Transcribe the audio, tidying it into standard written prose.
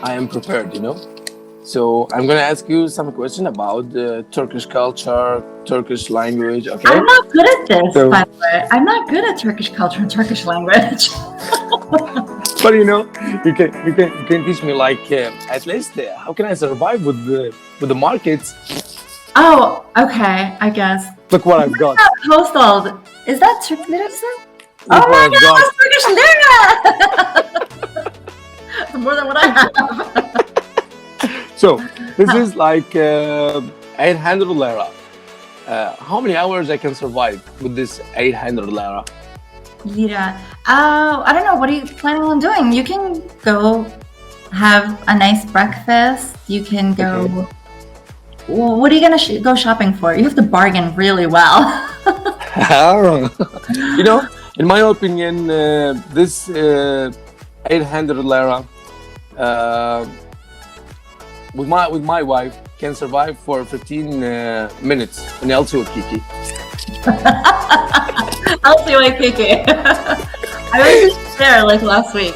I am prepared, you know. So I'm gonna ask you some question about the Turkish culture, Turkish language. Okay. I'm not good at this, So, by the way. I'm not good at Turkish culture and Turkish language. but you can teach me like at least how can I survive with the markets? Oh, okay, I guess. Look what I've got. Postal. Is that Turkish lira? Oh Look what my I've god, got. it's Turkish lira! It's more than what I have. So this is like 800 lira. How many hours I can survive with this 800 lira? Lira. I don't know. What are you planning on doing? You can go have a nice breakfast. You can go. Okay. Well, what are you gonna go shopping for? You have to bargain really well. You know, in my opinion, this 800 lira with my wife can survive for 15 minutes in El Kiki. I'll see you, Kiki. I was just there like last week.